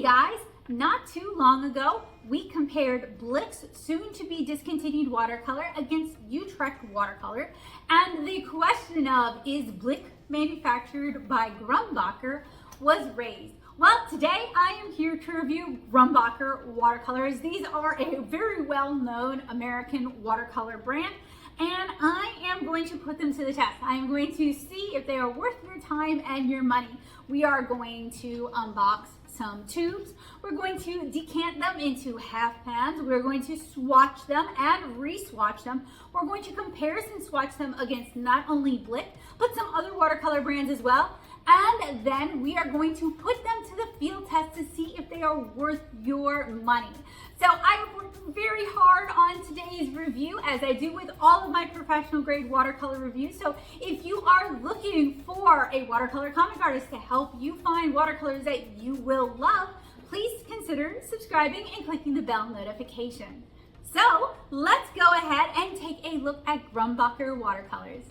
guys, not too long ago, we compared Blick's soon-to-be discontinued watercolor against Utrecht watercolor, and the question of, is Blick manufactured by Grumbacher, was raised. Well, today I am here to review Grumbacher watercolors. These are a very well-known American watercolor brand, and I am going to put them to the test. I am going to see if they are worth your time and your money. We are going to unbox some tubes. We're going to decant them into half pans. We're going to swatch them and re-swatch them. We're going to comparison swatch them against not only Blick, but some other watercolor brands as well. And then we are going to put them to the field test to see if they are worth your money. So I have worked very hard on today's review, as I do with all of my professional grade watercolor reviews. So if you are looking for a watercolor comic artist to help you find watercolors that you will love, please consider subscribing and clicking the bell notification. So let's go ahead and take a look at Grumbacher watercolors.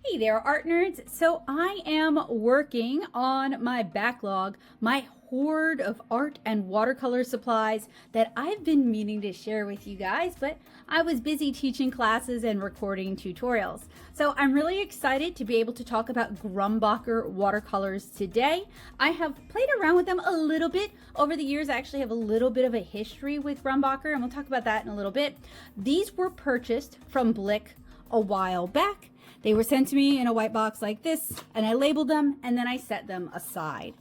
Hey there, art nerds. So I am working on my backlog, my hoard of art and watercolor supplies that I've been meaning to share with you guys, but I was busy teaching classes and recording tutorials. So I'm really excited to be able to talk about Grumbacher watercolors today. I have played around with them a little bit over the years. I actually have a little bit of a history with Grumbacher, and we'll talk about that in a little bit. These were purchased from Blick a while back. They were sent to me in a white box like this, and I labeled them, and then I set them aside.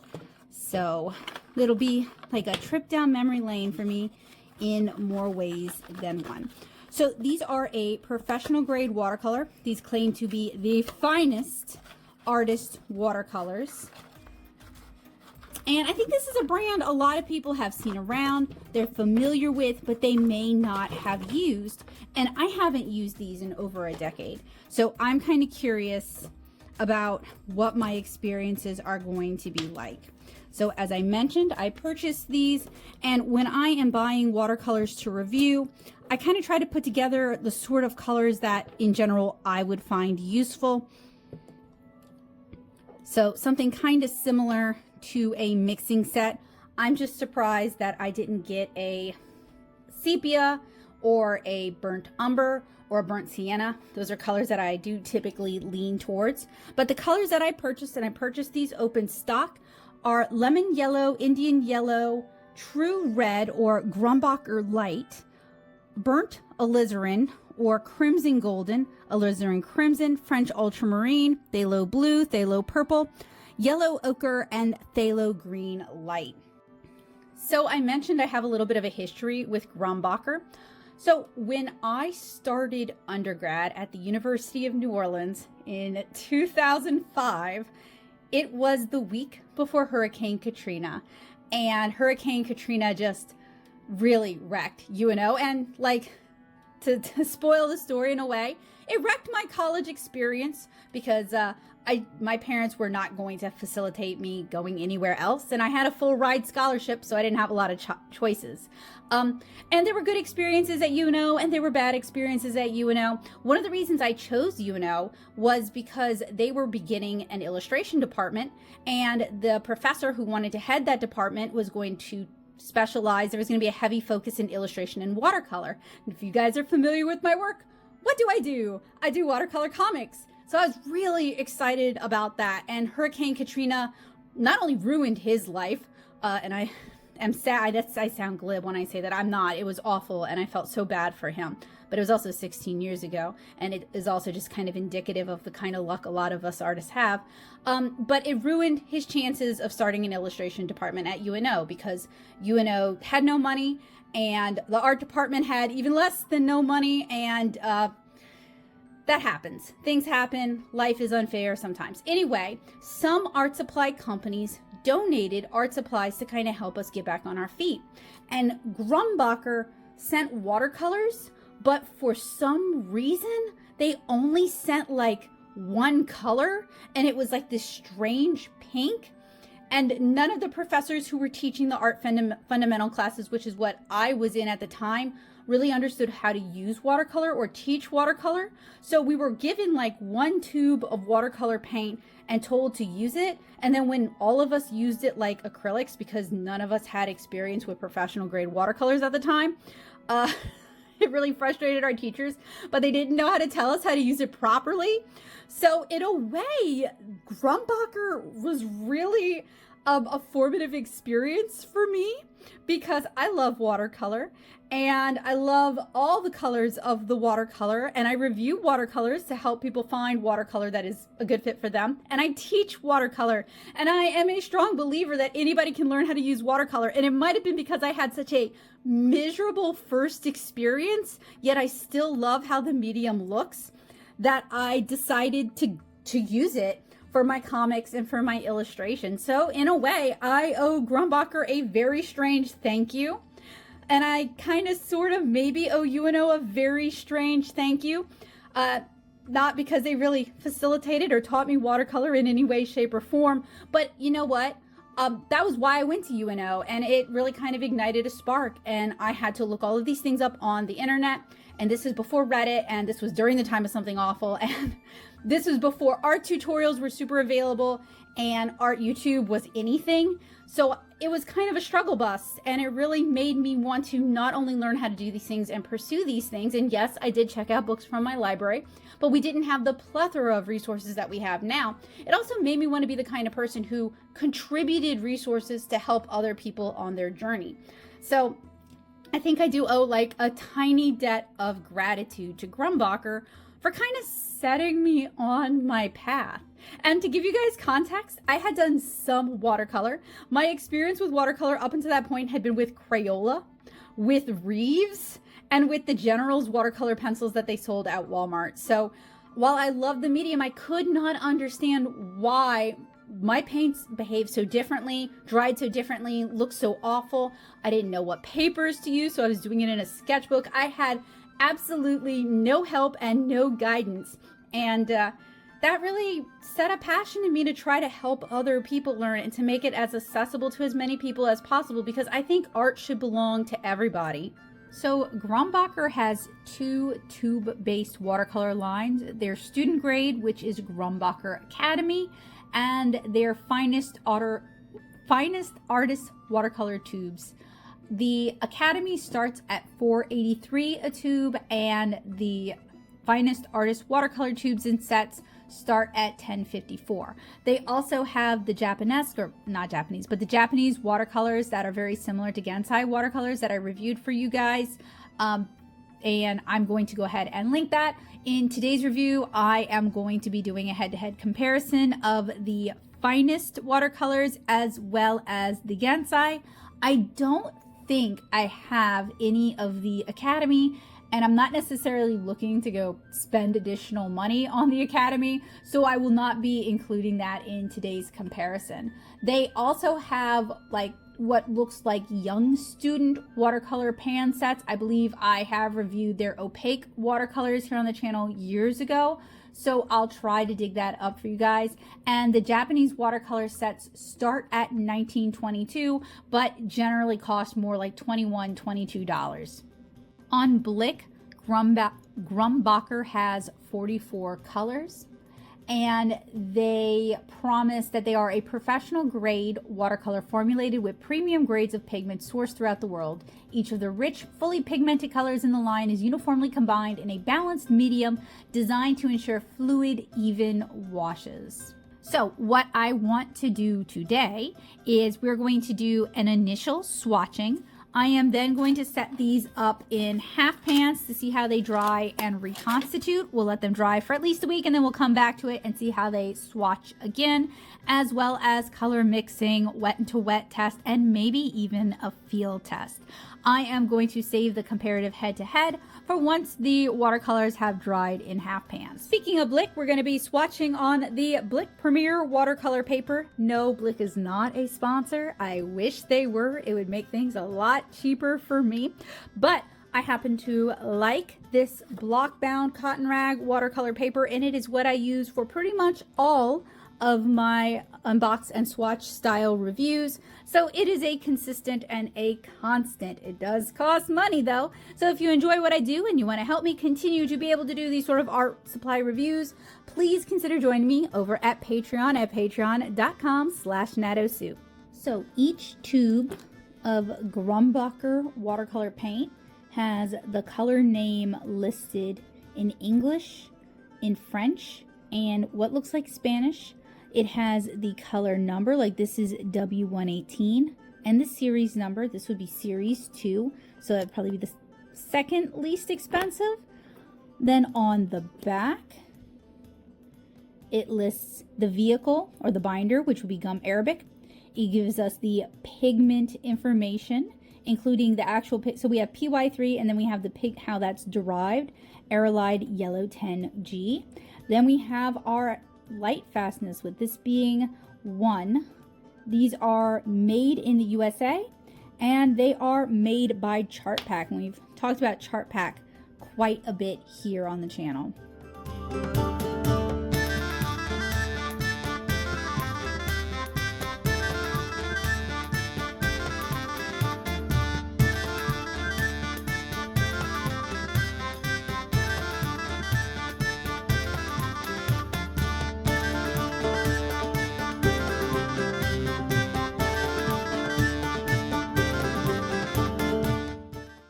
So it'll be like a trip down memory lane for me in more ways than one. So these are a professional grade watercolor. These claim to be the finest artist watercolors. And I think this is a brand a lot of people have seen around, they're familiar with, but they may not have used. And I haven't used these in over a decade. So I'm kind of curious about what my experiences are going to be like. So as I mentioned, I purchased these, and when I am buying watercolors to review, I kind of try to put together the sort of colors that in general I would find useful. So something kind of similar to a mixing set. I'm just surprised that I didn't get a sepia or a burnt umber or a burnt sienna. Those are colors that I do typically lean towards. But the colors that I purchased, and I purchased these open stock, are lemon yellow, Indian yellow, true red or Grumbacher light, burnt alizarin or crimson golden, alizarin crimson, French ultramarine, phthalo blue, phthalo purple, yellow ochre, and phthalo green light. So I mentioned I have a little bit of a history with Grumbacher. So when I started undergrad at the University of New Orleans in 2005, it was the week before Hurricane Katrina, and Hurricane Katrina just really wrecked UNO. And like, to spoil the story in a way, it wrecked my college experience because my parents were not going to facilitate me going anywhere else, and I had a full ride scholarship, so I didn't have a lot of choices. And there were good experiences at UNO, and there were bad experiences at UNO. One of the reasons I chose UNO was because they were beginning an illustration department, and the professor who wanted to head that department was going to specialize. There was going to be a heavy focus in illustration and watercolor. And if you guys are familiar with my work, what do? I do watercolor comics. So I was really excited about that. And Hurricane Katrina not only ruined his life, and I am sad, I sound glib when I say that. I'm not. It was awful, and I felt so bad for him. But it was also 16 years ago, and it is also just kind of indicative of the kind of luck a lot of us artists have. But it ruined his chances of starting an illustration department at UNO, because UNO had no money, and the art department had even less than no money, and that happens. Things happen. Life is unfair sometimes. Anyway, some art supply companies donated art supplies to kind of help us get back on our feet. And Grumbacher sent watercolors, but for some reason, they only sent like one color, and it was like this strange pink. And none of the professors who were teaching the art fundamental classes, which is what I was in at the time, really understood how to use watercolor or teach watercolor. So we were given like one tube of watercolor paint and told to use it. And then when all of us used it like acrylics, because none of us had experience with professional grade watercolors at the time, it really frustrated our teachers, but they didn't know how to tell us how to use it properly. So in a way, Grumbacher was really a formative experience for me, because I love watercolor and I love all the colors of the watercolor, and I review watercolors to help people find watercolor that is a good fit for them. And I teach watercolor, and I am a strong believer that anybody can learn how to use watercolor. And it might have been because I had such a miserable first experience, yet I still love how the medium looks, that I decided to use it for my comics and for my illustration. So in a way, I owe Grumbacher a very strange thank you. And I kind of sort of maybe owe UNO a very strange thank you. Not because they really facilitated or taught me watercolor in any way, shape, or form, but you know what? That was why I went to UNO, and it really kind of ignited a spark, and I had to look all of these things up on the internet. And this is before Reddit, and this was during the time of Something Awful, and this was before art tutorials were super available and art YouTube was anything. So it was kind of a struggle bus, and it really made me want to not only learn how to do these things and pursue these things. And yes, I did check out books from my library, but we didn't have the plethora of resources that we have now. It also made me want to be the kind of person who contributed resources to help other people on their journey. So I think I do owe like a tiny debt of gratitude to Grumbacher for kind of setting me on my path. And to give you guys context, I had done some watercolor. My experience with watercolor up until that point had been with Crayola, with Reeves, and with the General's watercolor pencils that they sold at Walmart. So while I loved the medium, I could not understand why my paints behaved so differently, dried so differently, looked so awful. I didn't know what papers to use, so I was doing it in a sketchbook. I had absolutely no help and no guidance. And that really set a passion in me to try to help other people learn and to make it as accessible to as many people as possible, because I think art should belong to everybody. So Grumbacher has two tube-based watercolor lines. Their student grade, which is Grumbacher Academy, and their finest artist watercolor tubes. The Academy starts at $4.83 a tube, and the finest artist watercolor tubes and sets start at $10.54. They also have the Japanese watercolors that are very similar to Gensai watercolors that I reviewed for you guys. And I'm going to go ahead and link that. In today's review, I am going to be doing a head-to-head comparison of the finest watercolors as well as the Gensai. I don't think I have any of the Academy, and I'm not necessarily looking to go spend additional money on the Academy, so I will not be including that in today's comparison. They also have like what looks like young student watercolor pan sets. I believe I have reviewed their opaque watercolors here on the channel years ago, so I'll try to dig that up for you guys. And the Japanese watercolor sets start at $19.22, but generally cost more like $21, $22. On Blick, Grumbacher has 44 colors, and they promise that they are a professional grade watercolor formulated with premium grades of pigment sourced throughout the world. Each of the rich, fully pigmented colors in the line is uniformly combined in a balanced medium designed to ensure fluid, even washes. So what I want to do today is we're going to do an initial swatching. I am then going to set these up in half pans to see how they dry and reconstitute. We'll let them dry for at least a week, and then we'll come back to it and see how they swatch again, as well as color mixing, wet into wet test, and maybe even a field test. I am going to save the comparative head-to-head for once the watercolors have dried in half pans. Speaking of Blick, we're going to be swatching on the Blick Premier watercolor paper. No, Blick is not a sponsor. I wish they were. It would make things a lot cheaper for me. But I happen to like this block bound cotton rag watercolor paper, and it is what I use for pretty much all of my unbox and swatch style reviews. So it is a consistent and a constant. It does cost money though. So if you enjoy what I do and you want to help me continue to be able to do these sort of art supply reviews, please consider joining me over at Patreon at patreon.com/natosoup. So each tube of Grumbacher watercolor paint has the color name listed in English, in French, and what looks like Spanish. It has the color number, like this is W118, and the series number, this would be series 2, so that'd probably be the second least expensive. Then on the back, it lists the vehicle or the binder, which would be gum arabic. It gives us the pigment information, including the actual, so we have PY3, and then we have the how that's derived, Arylide Yellow 10G. Then we have our light fastness, with this being 1. These are made in the USA, and they are made by Chart Pack, and we've talked about Chart Pack quite a bit here on the channel.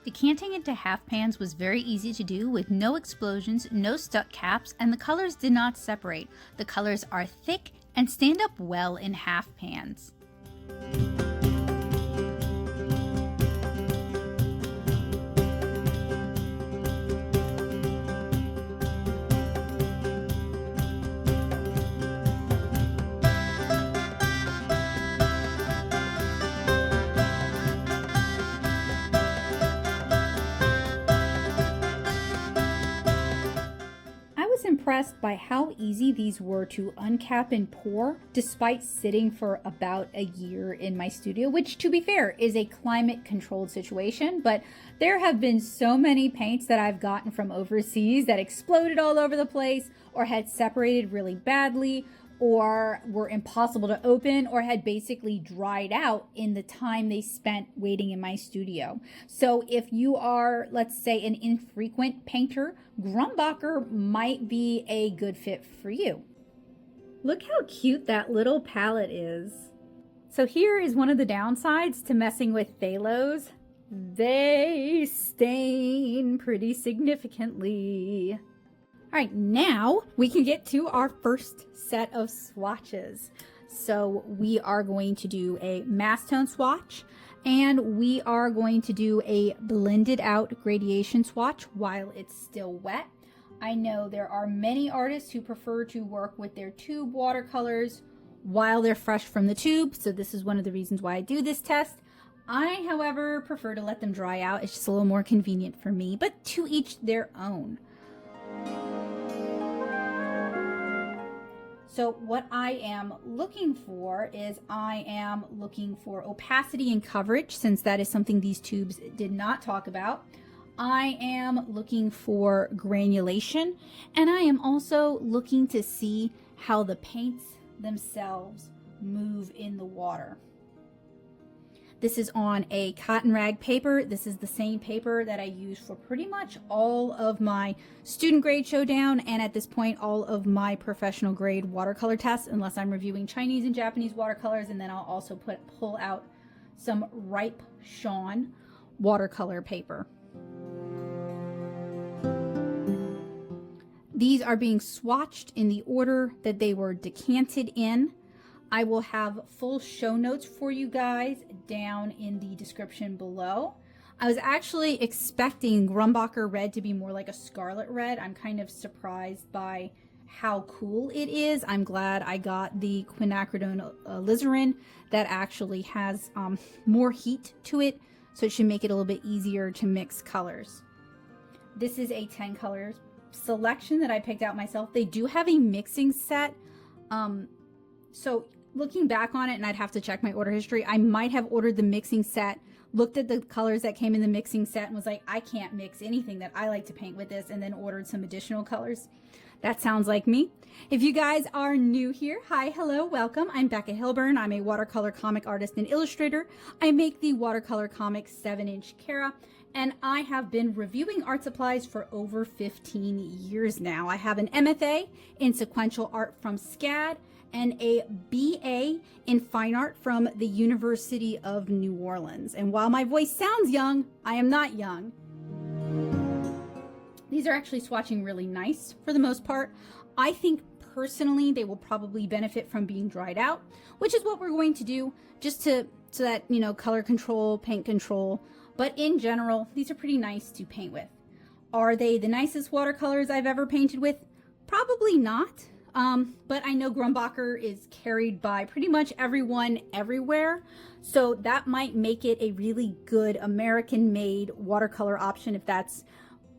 Decanting into half pans was very easy to do with no explosions, no stuck caps, and the colors did not separate. The colors are thick and stand up well in half pans. Impressed by how easy these were to uncap and pour, despite sitting for about a year in my studio, which, to be fair, is a climate controlled situation. But there have been so many paints that I've gotten from overseas that exploded all over the place, or had separated really badly, or were impossible to open, or had basically dried out in the time they spent waiting in my studio. So if you are, let's say, an infrequent painter, Grumbacher might be a good fit for you. Look how cute that little palette is. So here is one of the downsides to messing with phthalos. They stain pretty significantly. All right, now we can get to our first set of swatches. So we are going to do a mass tone swatch, and we are going to do a blended out gradation swatch while it's still wet. I know there are many artists who prefer to work with their tube watercolors while they're fresh from the tube, so this is one of the reasons why I do this test. I, however, prefer to let them dry out. It's just a little more convenient for me, but to each their own. So what I am looking for is I am looking for opacity and coverage, since that is something these tubes did not talk about. I am looking for granulation, and I am also looking to see how the paints themselves move in the water. This is on a cotton rag paper. This is the same paper that I use for pretty much all of my student grade showdown, and at this point all of my professional grade watercolor tests, unless I'm reviewing Chinese and Japanese watercolors, and then I'll also pull out some Ripe Shawn watercolor paper. These are being swatched in the order that they were decanted in. I will have full show notes for you guys down in the description below. I was actually expecting Grumbacher red to be more like a scarlet red. I'm kind of surprised by how cool it is. I'm glad I got the quinacridone alizarin that actually has more heat to it, so it should make it a little bit easier to mix colors. This is a 10 colors selection that I picked out myself. They do have a mixing set. So looking back on it, and I'd have to check my order history, I might have ordered the mixing set, looked at the colors that came in the mixing set, and was like, I can't mix anything that I like to paint with this, and then ordered some additional colors. That sounds like me. If you guys are new here, hi, hello, welcome. I'm Becca Hilburn. I'm a watercolor comic artist and illustrator. I make the watercolor comic 7-inch Cara, and I have been reviewing art supplies for over 15 years now. I have an MFA in sequential art from SCAD and a BA in fine art from the University of New Orleans. And while my voice sounds young, I am not young. These are actually swatching really nice for the most part. I think personally they will probably benefit from being dried out, which is what we're going to do just so that, you know, color control, paint control. But in general, these are pretty nice to paint with. Are they the nicest watercolors I've ever painted with? Probably not. But I know Grumbacher is carried by pretty much everyone everywhere. So that might make it a really good American-made watercolor option if that's,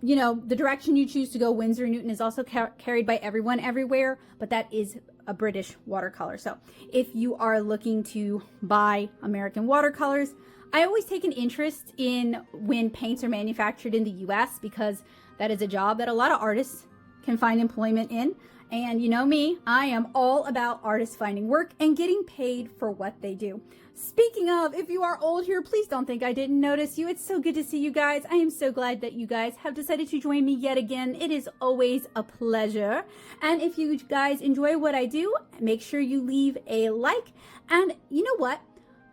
you know, the direction you choose to go. Winsor & Newton is also carried by everyone everywhere, but that is a British watercolor. So if you are looking to buy American watercolors, I always take an interest in when paints are manufactured in the US because that is a job that a lot of artists can find employment in. And you know me, I am all about artists finding work and getting paid for what they do. Speaking of, if you are old here, please don't think I didn't notice you. It's so good to see you guys. I am so glad that you guys have decided to join me yet again. It is always a pleasure. And if you guys enjoy what I do, make sure you leave a like. And you know what?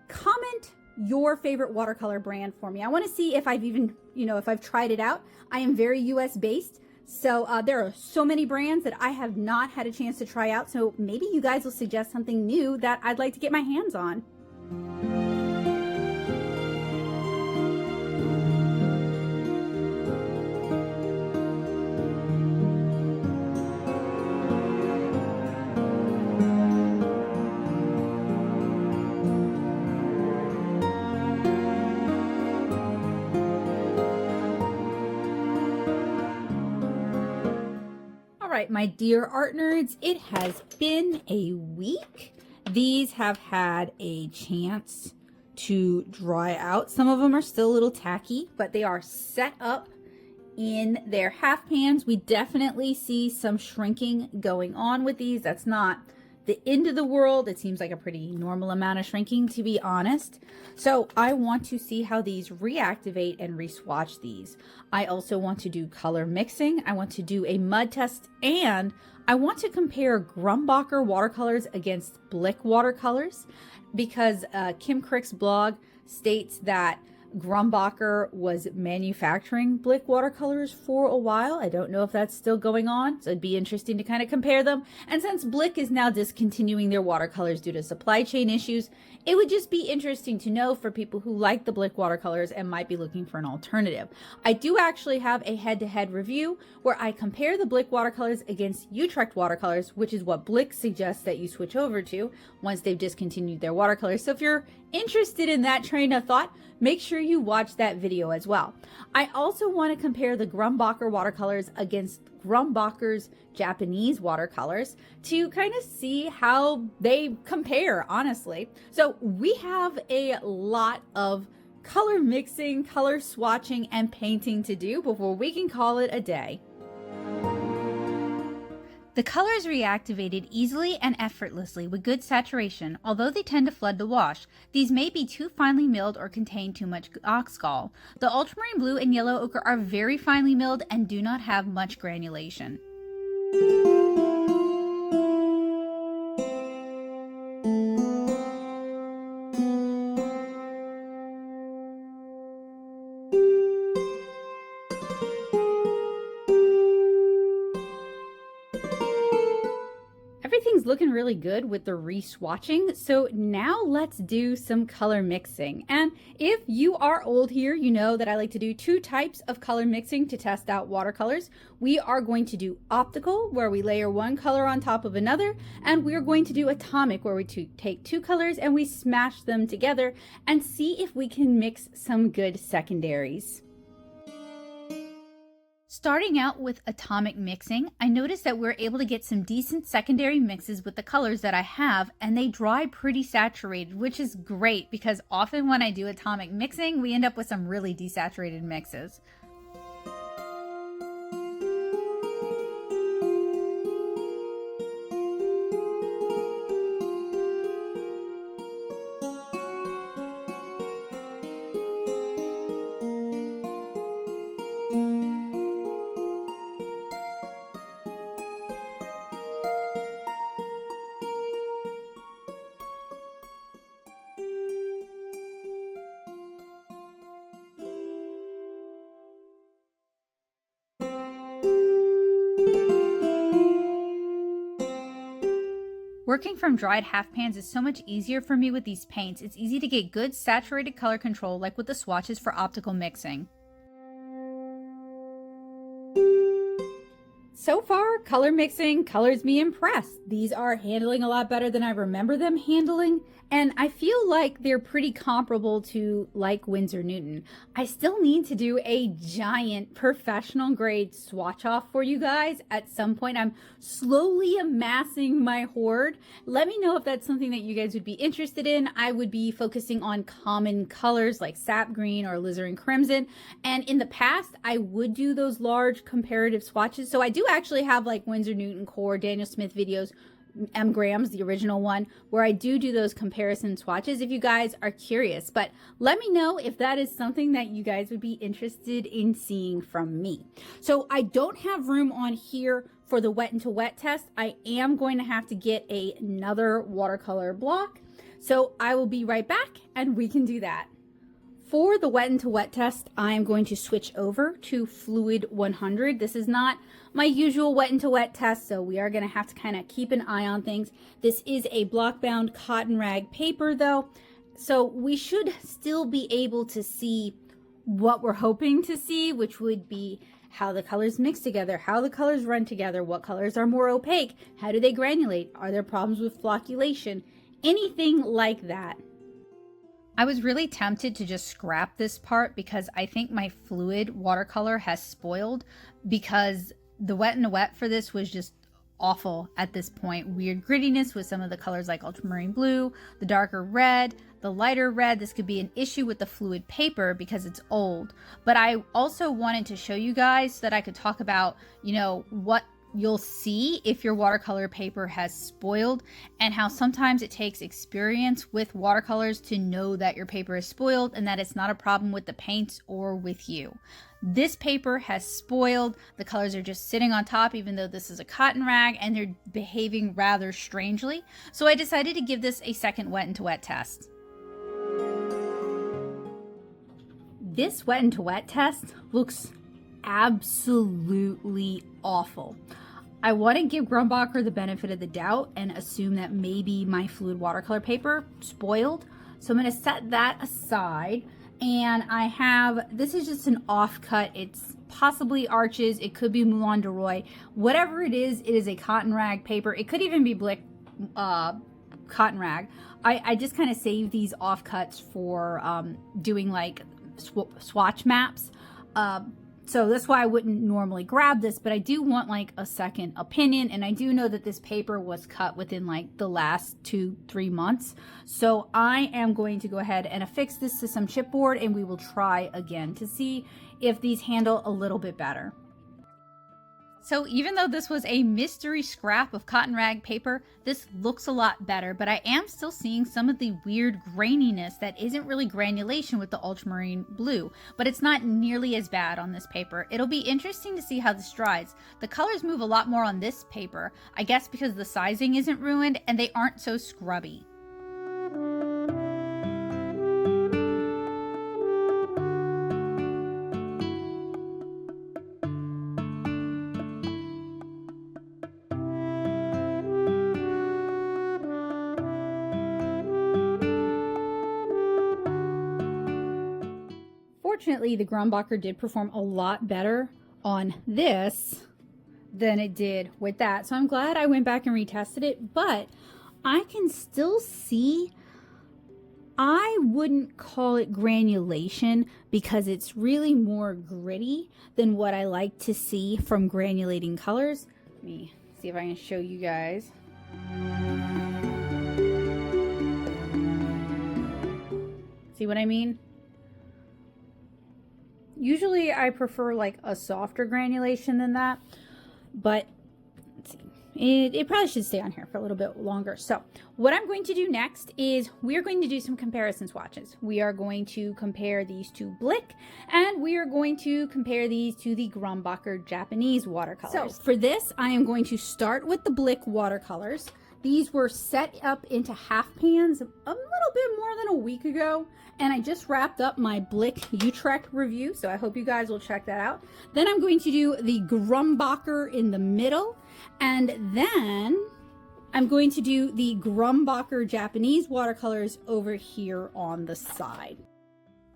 Comment your favorite watercolor brand for me. I want to see if I've even, you know, if I've tried it out. I am very US based. So there are so many brands that I have not had a chance to try out. So maybe you guys will suggest something new that I'd like to get my hands on. Right, my dear art nerds, it has been a week. These have had a chance to dry out. Some of them are still a little tacky, but they are set up in their half pans. We definitely see some shrinking going on with these. That's not the end of the world. It seems like a pretty normal amount of shrinking, to be honest. So I want to see how these reactivate and re-swatch these. I also want to do color mixing. I want to do a mud test, and I want to compare Grumbacher watercolors against Blick watercolors because Kim Crick's blog states that Grumbacher was manufacturing Blick watercolors for a while. I don't know if that's still going on, so it'd be interesting to kind of compare them. And since Blick is now discontinuing their watercolors due to supply chain issues, it would just be interesting to know for people who like the Blick watercolors and might be looking for an alternative. I do actually have a head-to-head review where I compare the Blick watercolors against Utrecht watercolors, which is what Blick suggests that you switch over to once they've discontinued their watercolors. So if you're interested in that train of thought, make sure you watch that video as well. I also want to compare the Grumbacher watercolors against Grumbacher's Japanese watercolors to kind of see how they compare, honestly. So we have a lot of color mixing, color swatching, and painting to do before we can call it a day. The colors reactivated easily and effortlessly with good saturation, although they tend to flood the wash. These may be too finely milled or contain too much oxgall. The ultramarine blue and yellow ochre are very finely milled and do not have much granulation. Everything's looking really good with the re-swatching, so now let's do some color mixing. And if you are old here, you know that I like to do two types of color mixing to test out watercolors. We are going to do optical, where we layer one color on top of another, and we're going to do atomic, where we take two colors and we smash them together and see if we can mix some good secondaries. Starting out with atomic mixing, I noticed that we're able to get some decent secondary mixes with the colors that I have, and they dry pretty saturated, which is great because often when I do atomic mixing, we end up with some really desaturated mixes. Working from dried half pans is so much easier for me with these paints. It's easy to get good saturated color control like with the swatches for optical mixing. So far, color mixing colors me impressed. These are handling a lot better than I remember them handling, and I feel like they're pretty comparable to like Winsor Newton. I still need to do a giant professional grade swatch off for you guys at some point. I'm slowly amassing my hoard. Let me know if that's something that you guys would be interested in. I would be focusing on common colors like sap green or alizarin crimson, and in the past I would do those large comparative swatches. So I do actually have like Winsor Newton core Daniel Smith videos, M. Graham's, the original one, where I do those comparison swatches if you guys are curious. But let me know if that is something that you guys would be interested in seeing from me. So I don't have room on here for the wet into wet test. I am going to have to get another watercolor block. So I will be right back and we can do that. For the wet into wet test, I am going to switch over to Fluid 100. This is not my usual wet into wet test, so we are going to have to kind of keep an eye on things. This is a block bound cotton rag paper though, so we should still be able to see what we're hoping to see, which would be how the colors mix together, how the colors run together, what colors are more opaque, how do they granulate, are there problems with flocculation, anything like that. I was really tempted to just scrap this part because I think my fluid watercolor has spoiled, because the wet and the wet for this was just awful at this point. Weird grittiness with some of the colors like ultramarine blue, the darker red, the lighter red. This could be an issue with the fluid paper because it's old. But I also wanted to show you guys so that I could talk about, you know, what you'll see if your watercolor paper has spoiled, and how sometimes it takes experience with watercolors to know that your paper is spoiled and that it's not a problem with the paints or with you. This paper has spoiled. The colors are just sitting on top, even though this is a cotton rag, and they're behaving rather strangely. So I decided to give this a second wet into wet test. This wet into wet test looks absolutely awful. I want to give Grumbacher the benefit of the doubt and assume that maybe my fluid watercolor paper spoiled. So I'm going to set that aside, and I have, this is just an offcut. It's possibly Arches, it could be Moulin de Roy, whatever it is a cotton rag paper. It could even be Blick cotton rag. I just kind of save these offcuts for doing like swatch maps. So that's why I wouldn't normally grab this, but I do want like a second opinion. And I do know that this paper was cut within like the last 2-3 months. So I am going to go ahead and affix this to some chipboard, and we will try again to see if these handle a little bit better. So even though this was a mystery scrap of cotton rag paper, this looks a lot better, but I am still seeing some of the weird graininess that isn't really granulation with the ultramarine blue, but it's not nearly as bad on this paper. It'll be interesting to see how this dries. The colors move a lot more on this paper, I guess because the sizing isn't ruined and they aren't so scrubby. Fortunately, the Grumbacher did perform a lot better on this than it did with that. So I'm glad I went back and retested it, but I can still see, I wouldn't call it granulation because it's really more gritty than what I like to see from granulating colors. Let me see if I can show you guys. See what I mean? Usually I prefer like a softer granulation than that, but let's see. It probably should stay on here for a little bit longer. So what I'm going to do next is we're going to do some comparison swatches. We are going to compare these to Blick, and we are going to compare these to the Grumbacher Japanese watercolors. So for this, I am going to start with the Blick watercolors. These were set up into half pans a little bit more than a week ago, and I just wrapped up my Blick Utrecht review, so I hope you guys will check that out. Then I'm going to do the Grumbacher in the middle, and then I'm going to do the Grumbacher Japanese watercolors over here on the side.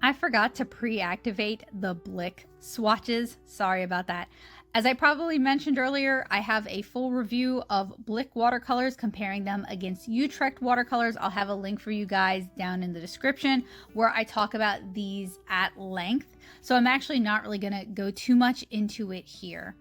I forgot to pre-activate the Blick swatches. Sorry about that. As I probably mentioned earlier, I have a full review of Blick watercolors comparing them against Utrecht watercolors. I'll have a link for you guys down in the description where I talk about these at length. So I'm actually not really going to go too much into it here.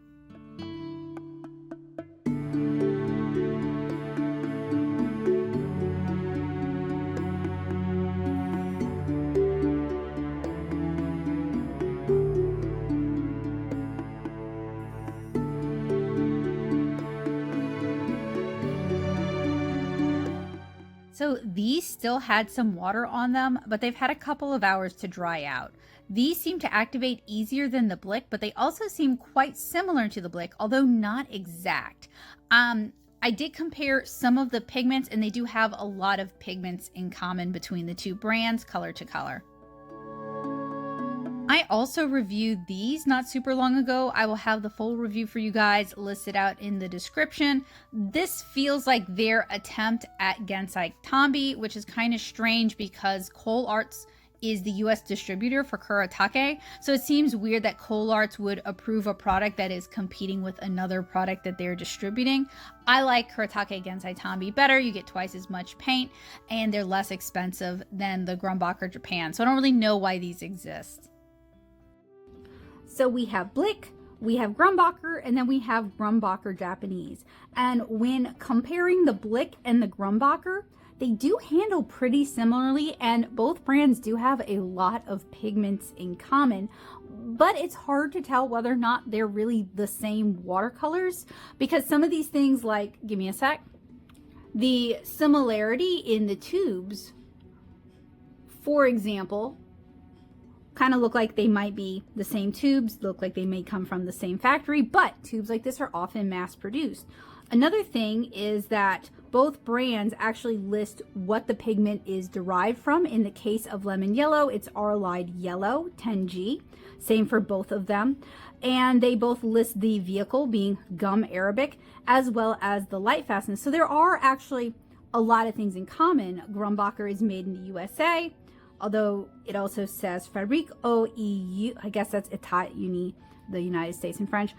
So these still had some water on them, but they've had a couple of hours to dry out. These seem to activate easier than the Blick, but they also seem quite similar to the Blick, although not exact. I did compare some of the pigments, and they do have a lot of pigments in common between the two brands, color to color. I also reviewed these not super long ago. I will have the full review for you guys listed out in the description. This feels like their attempt at Gensai Tambi, which is kind of strange because Cole Arts is the US distributor for Kuretake. So it seems weird that Cole Arts would approve a product that is competing with another product that they're distributing. I like Kuretake Gensai Tambi better. You get twice as much paint and they're less expensive than the Grumbacher Japan. So I don't really know why these exist. So we have Blick, we have Grumbacher, and then we have Grumbacher Japanese. And when comparing the Blick and the Grumbacher, they do handle pretty similarly, and both brands do have a lot of pigments in common, but it's hard to tell whether or not they're really the same watercolors, because some of these things, like, give me a sec, the similarity in the tubes, for example, kind of look like they might be the same tubes, look like they may come from the same factory, but tubes like this are often mass produced. Another thing is that both brands actually list what the pigment is derived from. In the case of lemon yellow, it's Arlide Yellow 10G, same for both of them. And they both list the vehicle being gum Arabic, as well as the light fastness. So there are actually a lot of things in common. Grumbacher is made in the USA, although it also says Fabrique au EU, I guess that's États-Unis, the United States in French.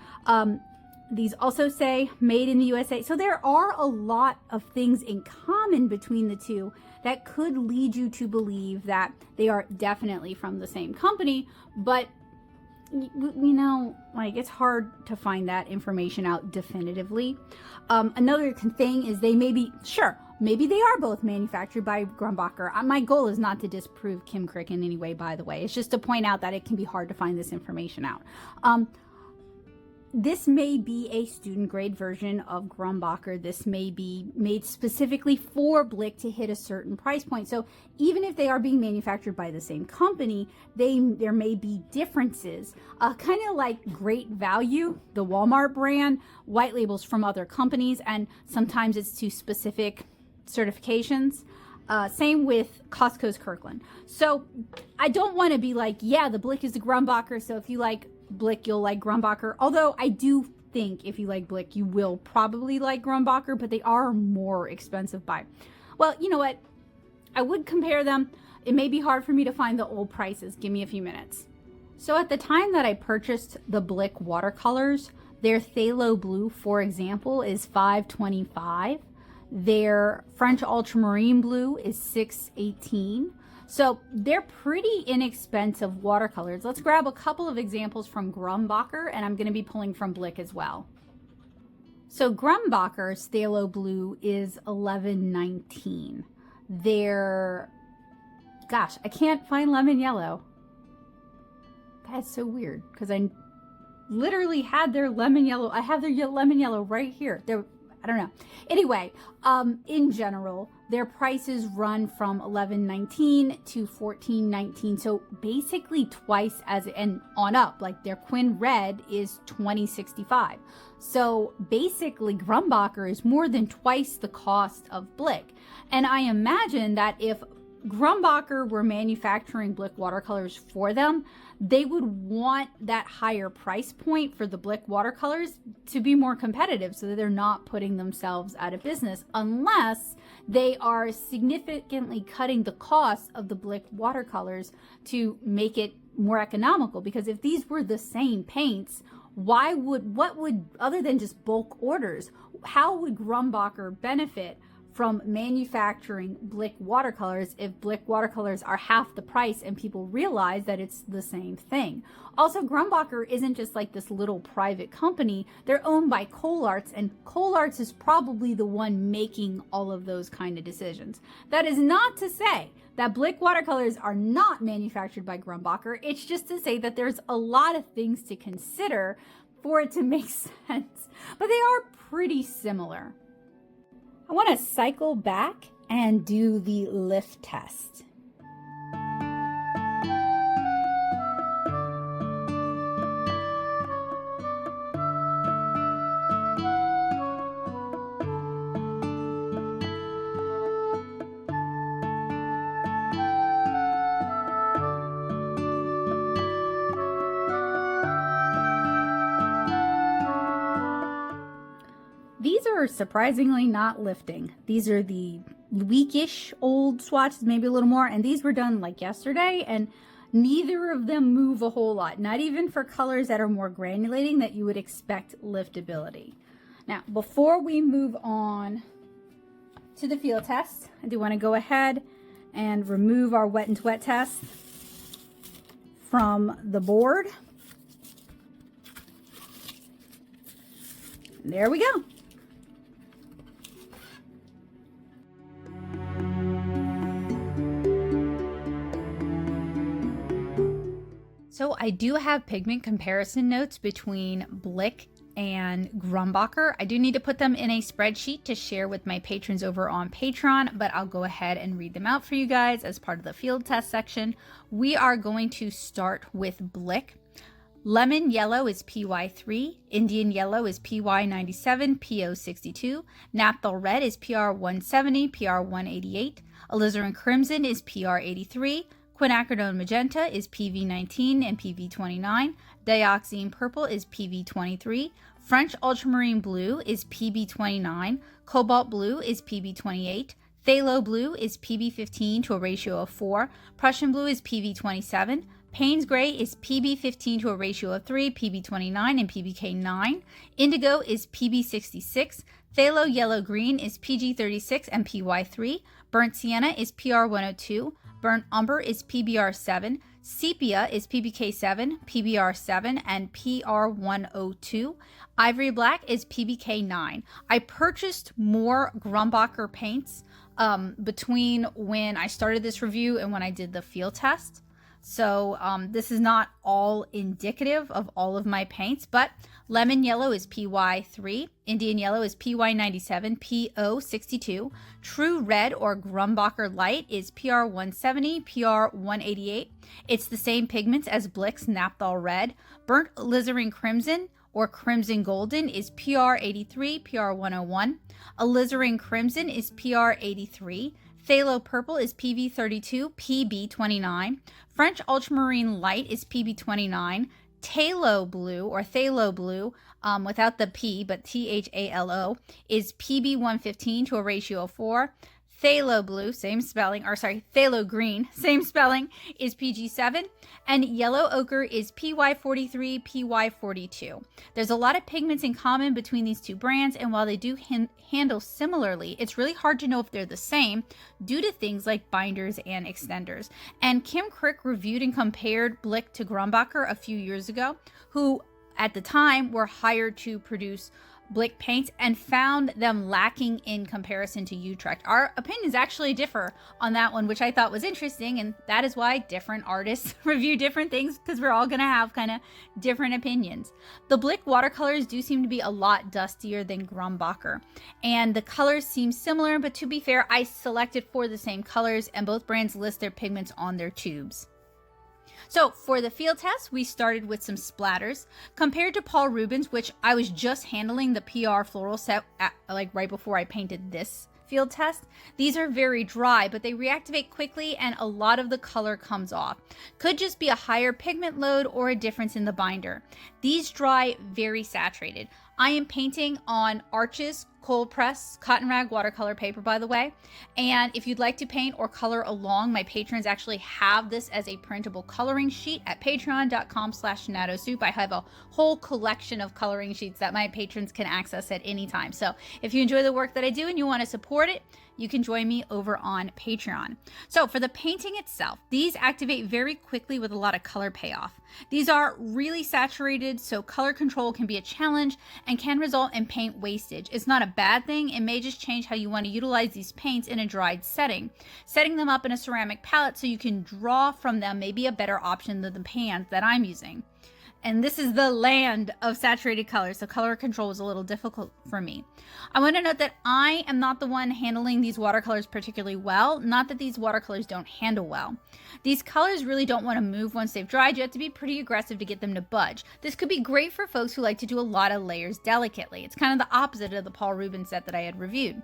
These also say made in the USA. So there are a lot of things in common between the two that could lead you to believe that they are definitely from the same company, but you know, like, it's hard to find that information out definitively. Another thing is they may be, sure, maybe they are both manufactured by Grumbacher. My goal is not to disprove Kim Crick in any way, by the way. It's just to point out that it can be hard to find this information out. This may be a student grade version of Grumbacher. This may be made specifically for Blick to hit a certain price point. So even if they are being manufactured by the same company, there may be differences. Kind of like Great Value, the Walmart brand, white labels from other companies, and sometimes it's to specific certifications. Same with Costco's Kirkland. So I don't want to be like, yeah, the Blick is the Grumbacher, so if you like Blick, you'll like Grumbacher. Although I do think if you like Blick, you will probably like Grumbacher, but they are more expensive by. Well, you know what? I would compare them. It may be hard for me to find the old prices. Give me a few minutes. So at the time that I purchased the Blick watercolors, their Phthalo Blue, for example, is $5.25. Their French Ultramarine Blue is $6.18. So they're pretty inexpensive watercolors. Let's grab a couple of examples from Grumbacher, and I'm going to be pulling from Blick as well. So Grumbacher's Phthalo Blue is $11.19. Their, gosh, I can't find lemon yellow. That's so weird because I literally had their lemon yellow. I have their lemon yellow right here. I don't know. Anyway, in general, their prices run from $11.19 to $14.19. So basically twice as, and on up, like their Quinn Red is $20.65. So basically Grumbacher is more than twice the cost of Blick. And I imagine that if Grumbacher were manufacturing Blick watercolors for them, they would want that higher price point for the Blick watercolors to be more competitive so that they're not putting themselves out of business unless they are significantly cutting the cost of the Blick watercolors to make it more economical. Because if these were the same paints, what would, other than just bulk orders, how would Grumbacher benefit from manufacturing Blick watercolors if Blick watercolors are half the price and people realize that it's the same thing? Also, Grumbacher isn't just like this little private company. They're owned by Colarts, and Colarts is probably the one making all of those kind of decisions. That is not to say that Blick watercolors are not manufactured by Grumbacher. It's just to say that there's a lot of things to consider for it to make sense, but they are pretty similar. I want to cycle back and do the lift test. These are surprisingly not lifting. These are the weakish old swatches, maybe a little more, and these were done like yesterday, and neither of them move a whole lot, not even for colors that are more granulating that you would expect liftability. Now, before we move on to the field test, I do want to go ahead and remove our wet and wet test from the board. There we go. So I do have pigment comparison notes between Blick and Grumbacher. I do need to put them in a spreadsheet to share with my patrons over on Patreon, but I'll go ahead and read them out for you guys as part of the field test section. We are going to start with Blick. Lemon yellow is PY3, Indian yellow is PY97, PO62, Naphthol red is PR170, PR188, alizarin crimson is PR83, quinacridone magenta is PV19 and PV29, dioxazine purple is PV23, French ultramarine blue is PB29, cobalt blue is PB28, phthalo blue is PB15 to a ratio of 4, Prussian blue is PV27, Payne's gray is PB15 to a ratio of 3, PB29 and PBK9, indigo is PB66, phthalo yellow green is PG36 and PY3, burnt sienna is PR102, burnt umber is PBR7, sepia is PBK7, PBR7, and PR102. Ivory black is PBK9. I purchased more Grumbacher paints between when I started this review and when I did the field test. So this is not all indicative of all of my paints, but lemon yellow is PY3, Indian yellow is PY97, PO62, true red or Grumbacher light is PR170, PR188. It's the same pigments as Blick's Naphthol red. Burnt alizarin crimson or crimson golden is PR83, PR101. Alizarin crimson is PR83. Phthalo purple is PV32, PB29. French ultramarine light is PB29. Phthalo blue or phthalo blue, without the P, but THALO, is PB115 to a ratio of 4. Phthalo blue, same spelling, or sorry, phthalo green, same spelling, is PG7, and yellow ochre is PY43, PY42. There's a lot of pigments in common between these two brands, and while they do handle similarly, it's really hard to know if they're the same due to things like binders and extenders. And Kim Crick reviewed and compared Blick to Grumbacher a few years ago, who at the time were hired to produce Blick paints and found them lacking in comparison to Utrecht. Our opinions actually differ on that one, which I thought was interesting, and that is why different artists review different things, because we're all going to have kind of different opinions. The Blick watercolors do seem to be a lot dustier than Grumbacher, and the colors seem similar, but to be fair, I selected for the same colors, and both brands list their pigments on their tubes. So for the field test, we started with some splatters. Compared to Paul Rubens, which I was just handling the PR floral set like right before I painted this Fieldtest. These are very dry, but they reactivate quickly and a lot of the color comes off. Could just be a higher pigment load or a difference in the binder. These dry very saturated. I am painting on Arches cold press cotton rag watercolor paper, by the way. And if you'd like to paint or color along, my patrons actually have this as a printable coloring sheet at patreon.com/natosoup. I have a whole collection of coloring sheets that my patrons can access at any time. So if you enjoy the work that I do and you want to support it, you can join me over on Patreon. So for the painting itself, these activate very quickly with a lot of color payoff. These are really saturated, so color control can be a challenge and can result in paint wastage. It's not a bad thing. It may just change how you want to utilize these paints in a dried setting. Setting them up in a ceramic palette so you can draw from them may be a better option than the pans that I'm using. And this is the land of saturated colors, so color control was a little difficult for me. I want to note that I am not the one handling these watercolors particularly well, not that these watercolors don't handle well. These colors really don't want to move once they've dried. You have to be pretty aggressive to get them to budge. This could be great for folks who like to do a lot of layers delicately. It's kind of the opposite of the Paul Rubens set that I had reviewed.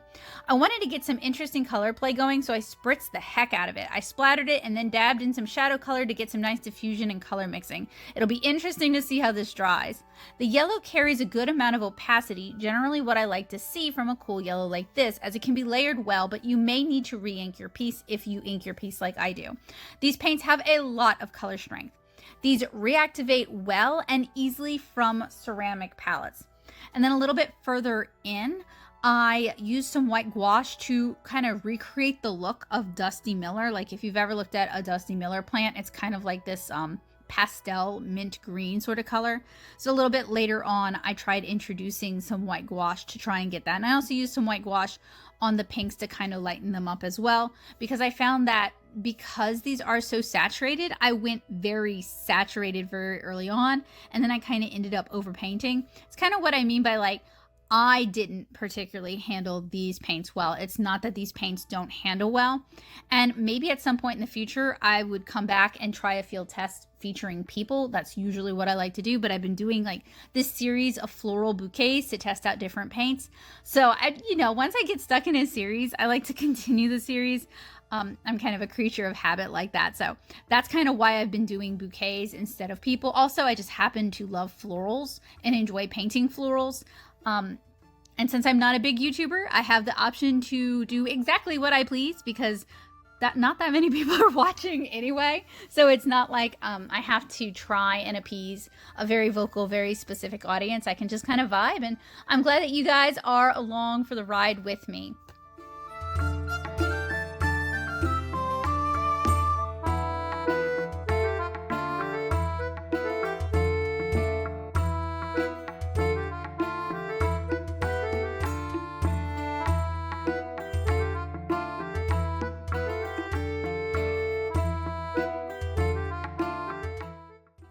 I wanted to get some interesting color play going, so I spritzed the heck out of it. I splattered it and then dabbed in some shadow color to get some nice diffusion and color mixing. It'll be interesting to see how this dries. The yellow carries a good amount of opacity, generally what I like to see from a cool yellow like this, as it can be layered well, but you may need to re-ink your piece if you ink your piece like I do. These paints have a lot of color strength. These reactivate well and easily from ceramic palettes. And then a little bit further in, I used some white gouache to kind of recreate the look of Dusty Miller. Like if you've ever looked at a Dusty Miller plant, it's kind of like this pastel mint green sort of color. So a little bit later on, I tried introducing some white gouache to try and get that. And I also used some white gouache on the pinks to kind of lighten them up as well, because I found that because these are so saturated, I went very saturated very early on, and then I kind of ended up overpainting. It's kind of what I mean by like, I didn't particularly handle these paints well. It's not that these paints don't handle well. And maybe at some point in the future, I would come back and try a field test featuring people. That's usually what I like to do, but I've been doing like this series of floral bouquets to test out different paints. So once I get stuck in a series, I like to continue the series. I'm kind of a creature of habit like that. So that's kind of why I've been doing bouquets instead of people. Also, I just happen to love florals and enjoy painting florals. And since I'm not a big YouTuber, I have the option to do exactly what I please, because not that many people are watching anyway. So it's not like I have to try and appease a very vocal, very specific audience. I can just kind of vibe, and I'm glad that you guys are along for the ride with me.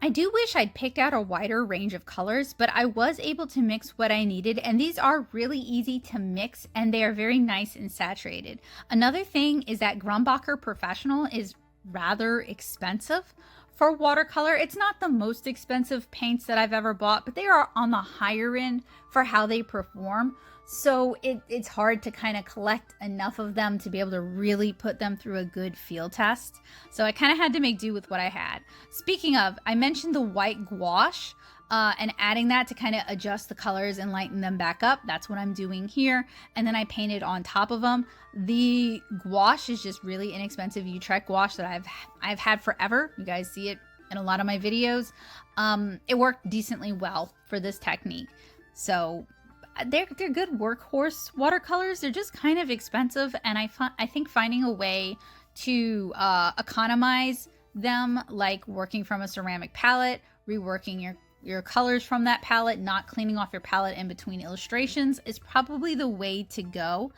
I do wish I'd picked out a wider range of colors, but I was able to mix what I needed, and these are really easy to mix and they are very nice and saturated. Another thing is that Grumbacher Professional is rather expensive for watercolor. It's not the most expensive paints that I've ever bought, but they are on the higher end for how they perform. So it's hard to kind of collect enough of them to be able to really put them through a good field test. So I kind of had to make do with what I had. Speaking of, I mentioned the white gouache and adding that to kind of adjust the colors and lighten them back up. That's what I'm doing here. And then I painted on top of them. The gouache is just really inexpensive Utrecht gouache that I've had forever. You guys see it in a lot of my videos. It worked decently well for this technique. So they're good workhorse watercolors. They're just kind of expensive, and I think finding a way to economize them, like working from a ceramic palette, reworking your colors from that palette, not cleaning off your palette in between illustrations, is probably the way to go.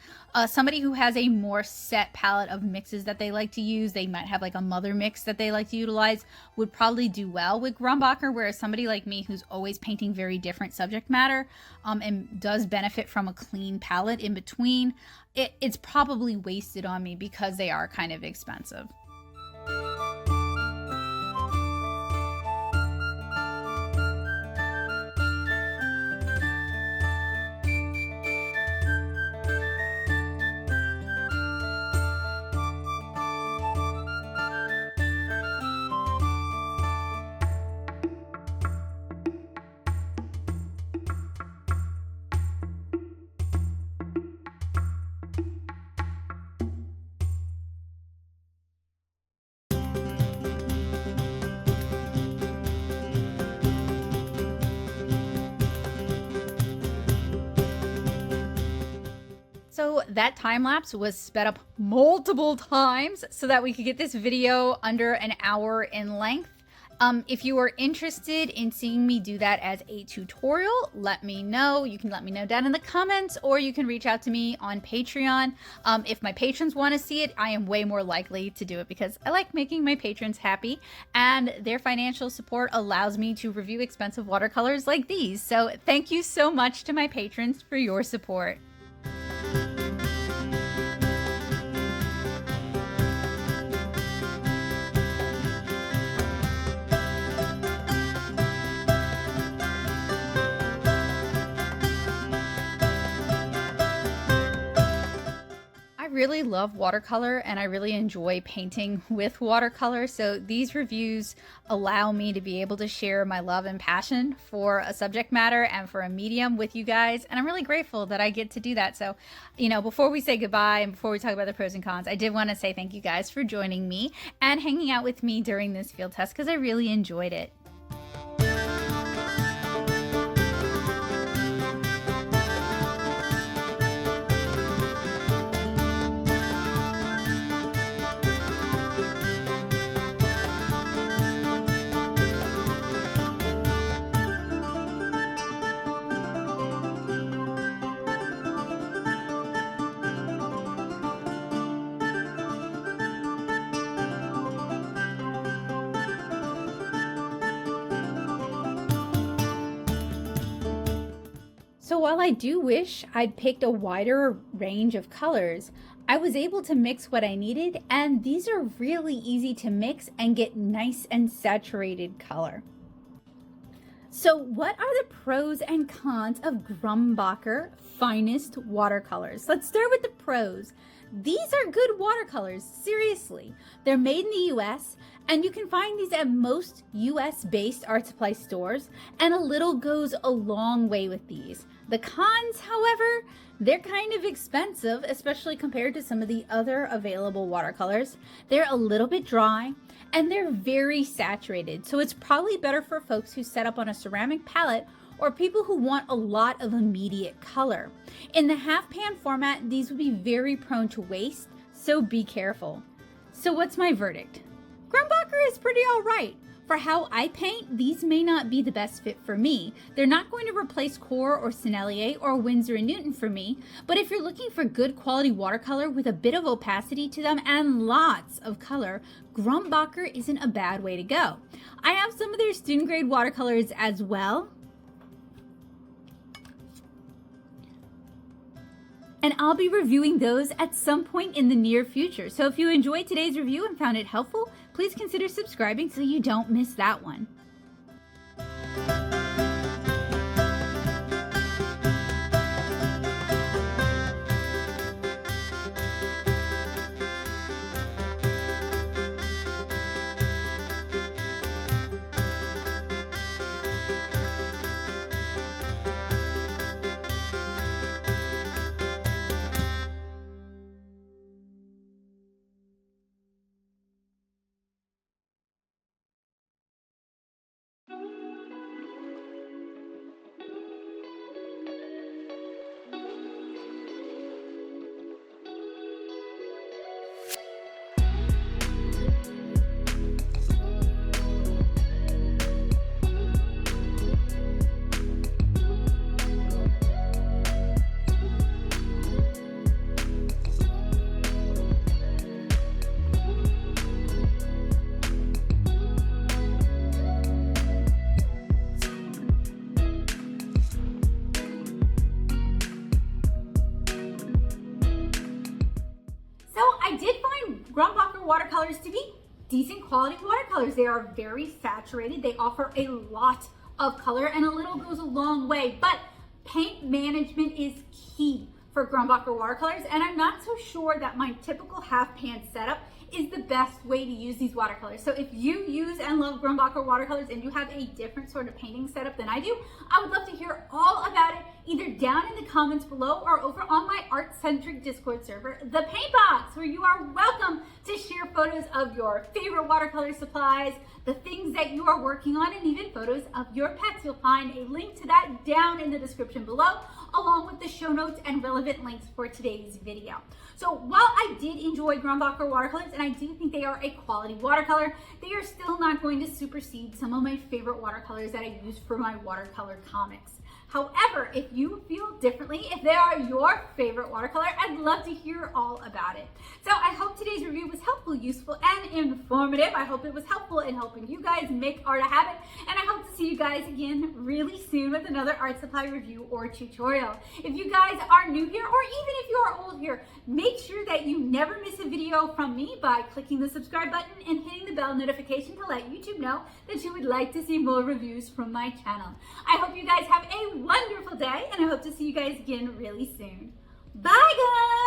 Somebody who has a more set palette of mixes that they like to use, they might have like a mother mix that they like to utilize, would probably do well with Grumbacher, whereas somebody like me who's always painting very different subject matter and does benefit from a clean palette in between, it's probably wasted on me because they are kind of expensive. that time lapse was sped up multiple times so that we could get this video under an hour in length. If you are interested in seeing me do that as a tutorial, let me know. You can let me know down in the comments, or you can reach out to me on Patreon. If my patrons want to see it, I am way more likely to do it because I like making my patrons happy, and their financial support allows me to review expensive watercolors like these. So thank you so much to my patrons for your support. I really love watercolor and I really enjoy painting with watercolor, so these reviews allow me to be able to share my love and passion for a subject matter and for a medium with you guys, and I'm really grateful that I get to do that. So, you know, before we say goodbye and before we talk about the pros and cons, I did want to say thank you guys for joining me and hanging out with me during this field test because I really enjoyed it. So while I do wish I'd picked a wider range of colors, I was able to mix what I needed, and these are really easy to mix and get nice and saturated color. So what are the pros and cons of Grumbacher Finest watercolors? Let's start with the pros. These are good watercolors, seriously. They're made in the US, and you can find these at most US-based art supply stores, and a little goes a long way with these. The cons, however, they're kind of expensive, especially compared to some of the other available watercolors. They're a little bit dry, and they're very saturated, so it's probably better for folks who set up on a ceramic palette or people who want a lot of immediate color. In the half pan format, these would be very prone to waste, so be careful. So what's my verdict? Grumbacher is pretty all right. For how I paint, these may not be the best fit for me. They're not going to replace Core or Sennelier or Winsor & Newton for me, but if you're looking for good quality watercolor with a bit of opacity to them and lots of color, Grumbacher isn't a bad way to go. I have some of their student grade watercolors as well, and I'll be reviewing those at some point in the near future. So if you enjoyed today's review and found it helpful, please consider subscribing so you don't miss that one. Grumbacher watercolors to be decent quality watercolors. They are very saturated. They offer a lot of color, and a little goes a long way, but paint management is key for Grumbacher watercolors, and I'm not so sure that my typical half pan setup is the best way to use these watercolors. So if you use and love Grumbacher watercolors and you have a different sort of painting setup than I do, I would love to hear all about it, either down in the comments below or over on my art-centric Discord server, The Paint Box, where you are welcome to share photos of your favorite watercolor supplies, the things that you are working on, and even photos of your pets. You'll find a link to that down in the description below. along with the show notes and relevant links for today's video. So while I did enjoy Grumbacher watercolors, and I do think they are a quality watercolor, they are still not going to supersede some of my favorite watercolors that I use for my watercolor comics. However, if you feel differently, if they are your favorite watercolor, I'd love to hear all about it. So I hope today's review was helpful, useful, and informative. I hope it was helpful in helping you guys make art a habit, and I hope to see you guys again really soon with another art supply review or tutorial. If you guys are new here, or even if you are old here, make sure that you never miss a video from me by clicking the subscribe button and hitting the bell notification to let YouTube know that you would like to see more reviews from my channel. I hope you guys have a wonderful day, and I hope to see you guys again really soon. Bye guys!